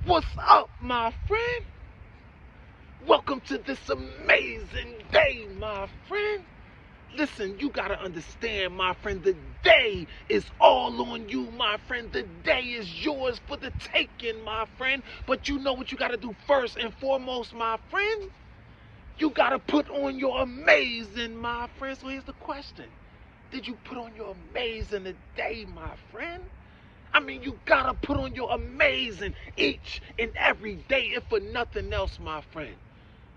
What's up, my friend? Welcome to this amazing day, my friend. Listen, you gotta understand, my friend, the day is all on you, my friend. The day is yours for the taking, my friend. But you know what you gotta do first and foremost, my friend? You gotta put on your amazing, my friend. So here's the question. Did you put on your amazing today, my friend? I mean, you gotta put on your amazing each and every day, if for nothing else, my friend.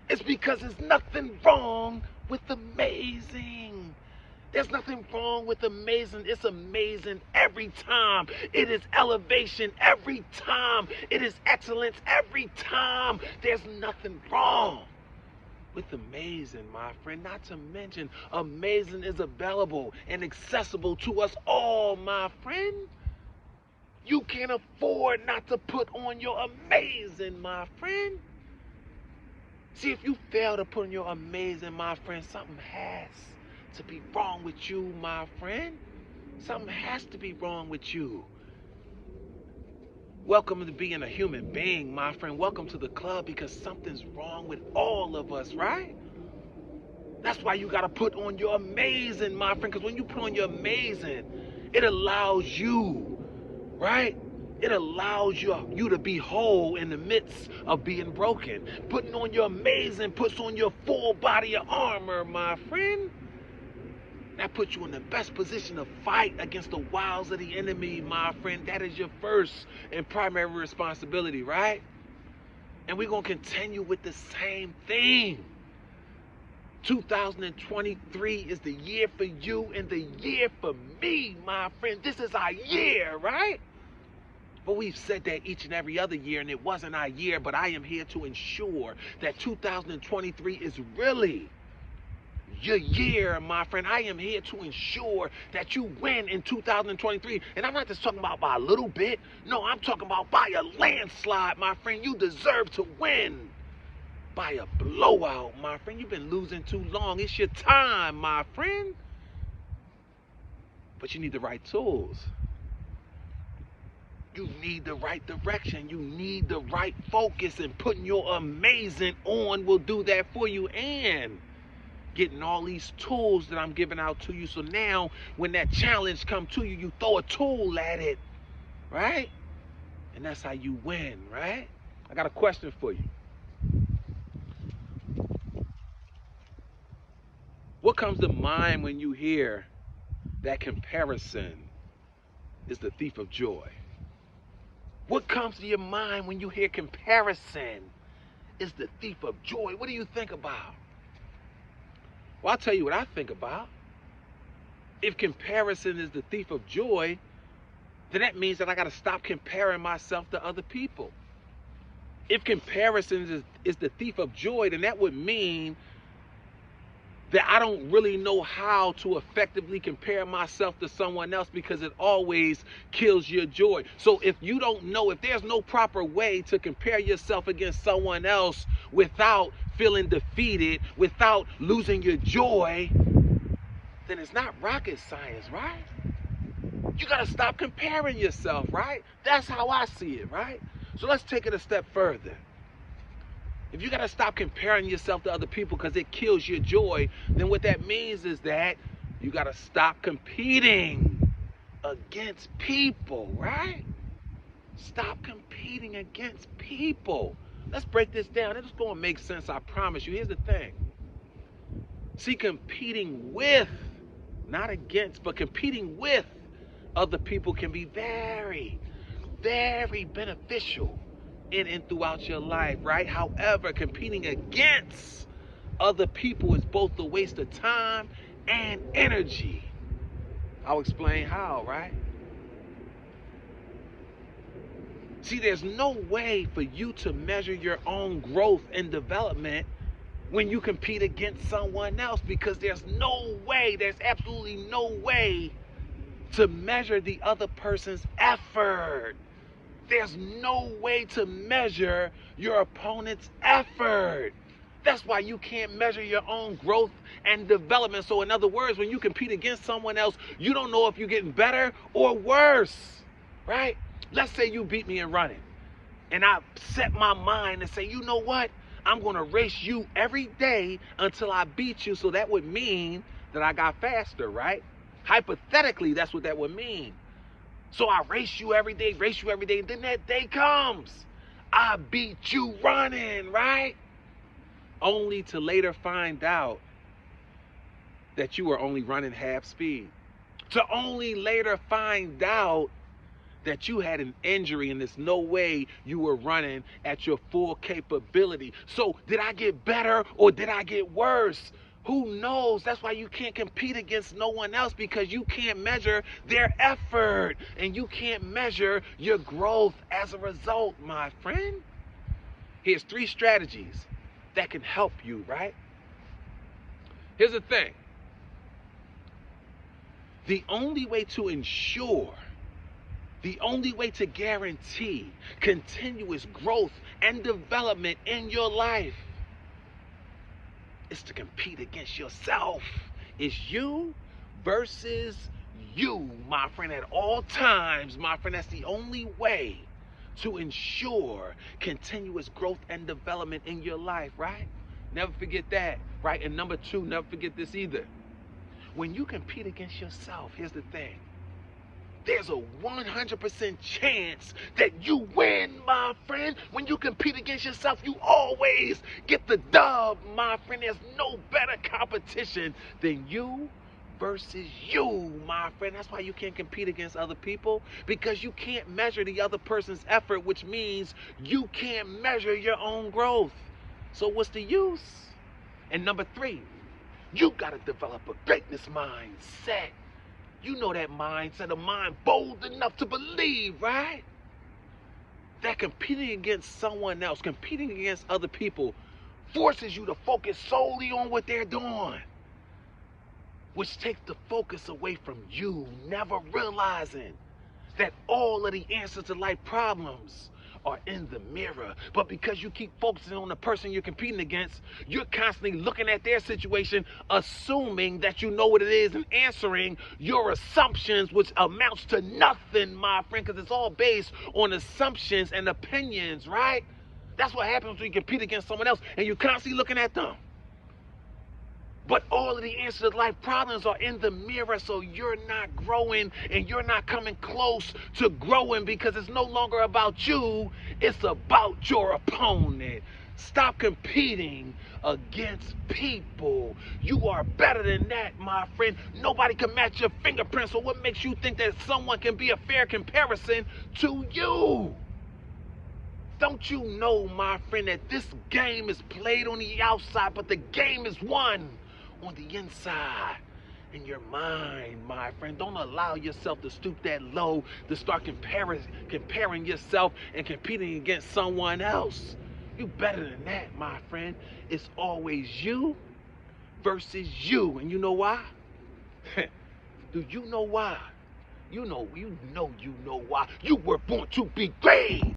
It's because there's nothing wrong with amazing. There's nothing wrong with amazing. It's amazing every time. It is elevation every time. It is excellence every time. There's nothing wrong with amazing, my friend. Not to mention, amazing is available and accessible to us all, my friend. You can't afford not to put on your amazing, my friend. See, if you fail to put on your amazing, my friend, something has to be wrong with you, my friend. Something has to be wrong with you. Welcome to being a human being, my friend. Welcome to the club, because something's wrong with all of us, right? That's why you got to put on your amazing, my friend, because when you put on your amazing, it allows you, right? It allows you to be whole in the midst of being broken. Putting on your amazing puts on your full body of armor, my friend. That puts you in the best position to fight against the wiles of the enemy, my friend. That is your first and primary responsibility, right? And we're going to continue with the same thing. 2023 is the year for you and the year for me, my friend. This is our year, right? But we've said that each and every other year, and it wasn't our year, but I am here to ensure that 2023 is really your year, my friend. I am here to ensure that you win in 2023. And I'm not just talking about by a little bit. No, I'm talking about by a landslide, my friend. You deserve to win by a blowout, my friend. You've been losing too long. It's your time, my friend. But you need the right tools. You need the right direction. You need the right focus, and putting your amazing on will do that for you, and getting all these tools that I'm giving out to you. So now when that challenge comes to you, you throw a tool at it, right? And that's how you win, right? I got a question for you. What comes to mind when you hear that comparison is the thief of joy? What comes to your mind when you hear comparison is the thief of joy? What do you think about? Well, I'll tell you what I think about. If comparison is the thief of joy, then that means that I got to stop comparing myself to other people. If comparison is the thief of joy, then that would mean that I don't really know how to effectively compare myself to someone else, because it always kills your joy. So if you don't know, if there's no proper way to compare yourself against someone else without feeling defeated, without losing your joy, then it's not rocket science, right? You got to stop comparing yourself, right? That's how I see it, right? So let's take it a step further. If you got to stop comparing yourself to other people because it kills your joy, then what that means is that you got to stop competing against people, right? Stop competing against people. Let's break this down. It's going to make sense, I promise you. Here's the thing. See, competing with, not against, but competing with other people can be very, very beneficial in and throughout your life, right? However, competing against other people is both a waste of time and energy. I'll explain how, right? See, there's no way for you to measure your own growth and development when you compete against someone else, because there's absolutely no way to measure the other person's effort. There's no way to measure your opponent's effort. That's why you can't measure your own growth and development. So in other words, when you compete against someone else, you don't know if you're getting better or worse, right? Let's say you beat me in running. And I set my mind and say, you know what? I'm going to race you every day until I beat you. So that would mean that I got faster, right? Hypothetically, that's what that would mean. So I race you every day. And then that day comes. I beat you running, right? Only to later find out that you were only running half speed. To only later find out that you had an injury and there's no way you were running at your full capability. So did I get better or did I get worse? Who knows? That's why you can't compete against no one else, because you can't measure their effort and you can't measure your growth as a result, my friend. Here's 3 strategies that can help you, right? Here's the thing. The only way to ensure, the only way to guarantee continuous growth and development in your life is to compete against yourself. It's you versus you, my friend, at all times, my friend. That's the only way to ensure continuous growth and development in your life, right? Never forget that, right? And number 2, never forget this either. When you compete against yourself, here's the thing. There's a 100% chance that you win, my friend. When you compete against yourself, you always get the dub, my friend. There's no better competition than you versus you, my friend. That's why you can't compete against other people, because you can't measure the other person's effort, which means you can't measure your own growth. So what's the use? And number 3, you got to develop a greatness mindset. You know that mindset, a mind bold enough to believe, right? That competing against someone else, competing against other people, forces you to focus solely on what they're doing, which takes the focus away from you, never realizing that all of the answers to life problems are in the mirror. But because you keep focusing on the person you're competing against, you're constantly looking at their situation, assuming that you know what it is and answering your assumptions, which amounts to nothing, my friend, because it's all based on assumptions and opinions, right? That's what happens when you compete against someone else and you're constantly looking at them. But all of the answers to life problems are in the mirror, so you're not growing and you're not coming close to growing, because it's no longer about you, it's about your opponent. Stop competing against people. You are better than that, my friend. Nobody can match your fingerprints, so what makes you think that someone can be a fair comparison to you? Don't you know, my friend, that this game is played on the outside, but the game is won on the inside, in your mind, my friend. Don't allow yourself to stoop that low to start comparing yourself and competing against someone else. You better than that, my friend. It's always you versus you. And you know why? Do you know why? You know why. You were born to be great.